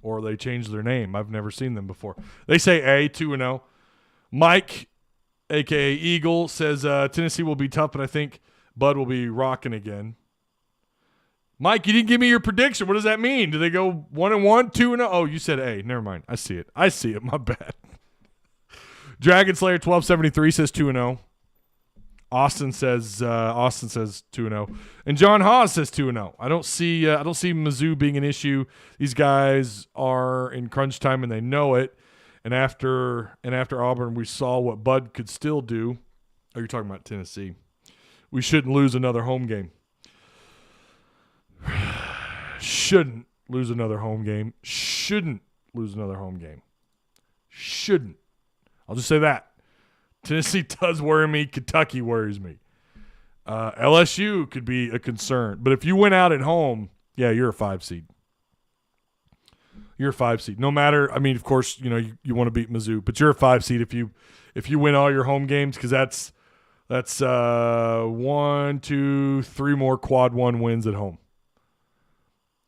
Or they changed their name. I've never seen them before. They say A, 2-0. Mike, a.k.a. Eagle, says Tennessee will be tough, but I think Bud will be rocking again. Mike, you didn't give me your prediction. What does that mean? Do they go 1-1, 2-0? Oh, you said A. Never mind. I see it. My bad. Dragon Slayer 1273 says 2-0. Austin says 2-0. And John Haas says 2-0. I don't see Mizzou being an issue. These guys are in crunch time and they know it. And after Auburn, we saw what Bud could still do. Oh, you're talking about Tennessee. We shouldn't lose another home game. shouldn't lose another home game. Shouldn't lose another home game. Shouldn't. I'll just say that. Tennessee does worry me. Kentucky worries me. LSU could be a concern. But if you win out at home, yeah, you're a 5 seed. You're a 5 seed. No matter, I mean, of course, you know, you want to beat Mizzou, but you're a 5 seed if you win all your home games, because that's 1, 2, 3 more quad 1 wins at home.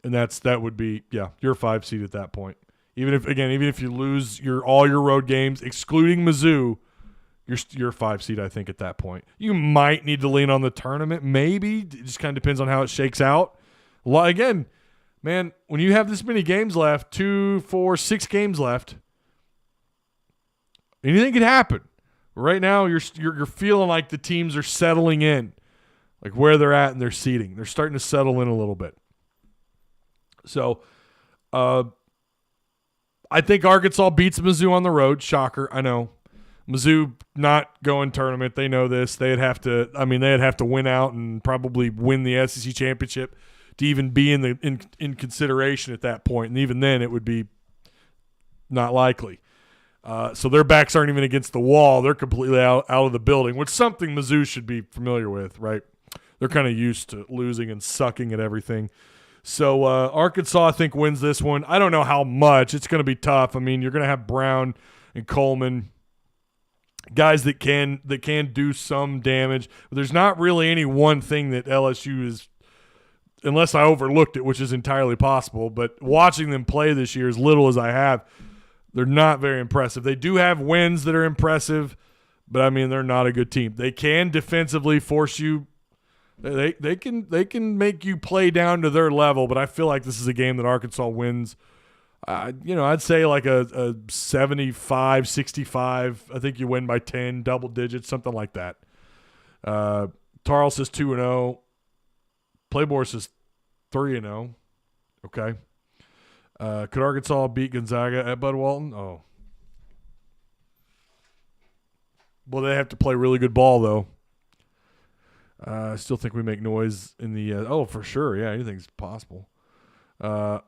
And that would be, yeah, you're a 5 seed at that point. Even if you lose all your road games, excluding Mizzou, you're a 5 seed, I think, at that point. You might need to lean on the tournament, maybe. It just kind of depends on how it shakes out. Again, man, when you have this many games left, 2, 4, 6 games left, anything can happen. Right now, you're feeling like the teams are settling in, like where they're at in their seeding. They're starting to settle in a little bit. So, I think Arkansas beats Mizzou on the road. Shocker, I know. Mizzou not going tournament. They know this. They'd have to win out and probably win the SEC championship to even be in consideration at that point. And even then, it would be not likely. So their backs aren't even against the wall. They're completely out of the building, which is something Mizzou should be familiar with, right? They're kind of used to losing and sucking at everything. So Arkansas, I think, wins this one. I don't know how much. It's going to be tough. I mean, you're going to have Brown and Coleman, guys that can do some damage. But there's not really any one thing that LSU is, unless I overlooked it, which is entirely possible. But watching them play this year, as little as I have, they're not very impressive. They do have wins that are impressive, but, I mean, they're not a good team. They can defensively force you. They can make you play down to their level, but I feel like this is a game that Arkansas wins. I'd say like a 75-65. I think you win by 10, double digits, something like that. Tarl says 2-0. Playbor says 3-0. Okay. Could Arkansas beat Gonzaga at Bud Walton? Oh. Well, they have to play really good ball, though. I still think we make noise in the for sure. Yeah, anything's possible. Why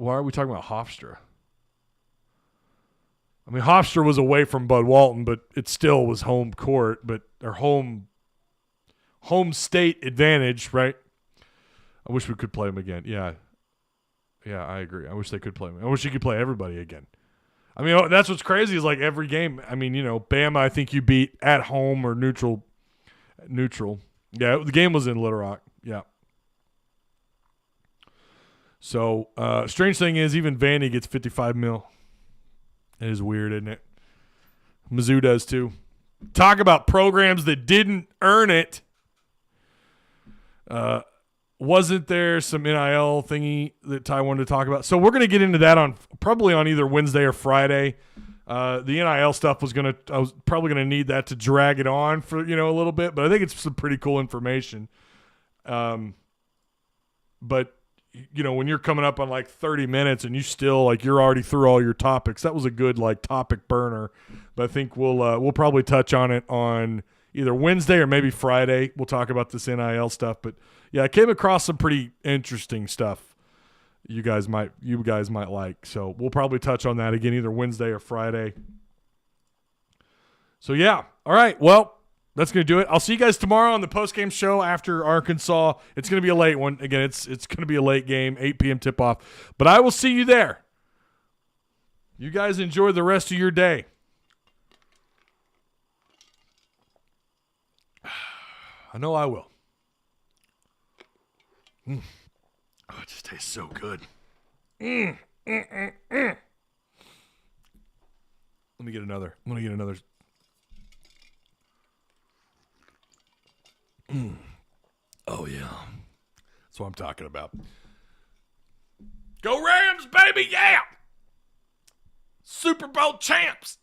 are we talking about Hofstra? I mean, Hofstra was away from Bud Walton, but it still was home court, or home state advantage, right? I wish we could play them again. Yeah, I agree. I wish they could play them. I wish you could play everybody again. I mean, that's what's crazy is like every game. I mean, Bama, I think you beat at home or neutral. Yeah, the game was in Little Rock. Yeah. So, strange thing is even Vandy gets $55 million. It is weird, isn't it? Mizzou does too. Talk about programs that didn't earn it. Wasn't there some NIL thingy that Ty wanted to talk about? So we're going to get into that probably on either Wednesday or Friday. The NIL stuff I was probably going to need that to drag it on for, a little bit, but I think it's some pretty cool information. But when you're coming up on like 30 minutes and you still like you're already through all your topics, that was a good like topic burner. But I think we'll probably touch on it on either Wednesday or maybe Friday. We'll talk about this NIL stuff, but yeah, I came across some pretty interesting stuff you guys might like. So we'll probably touch on that again either Wednesday or Friday. So yeah. All right. Well, that's going to do it. I'll see you guys tomorrow on the postgame show after Arkansas. It's going to be a late one. Again, it's going to be a late game, 8 p.m. tip-off. But I will see you there. You guys enjoy the rest of your day. I know I will. Oh, it just tastes so good. Let me get another. I'm going to get another. Oh, yeah. That's what I'm talking about. Go Rams, baby, yeah! Super Bowl champs!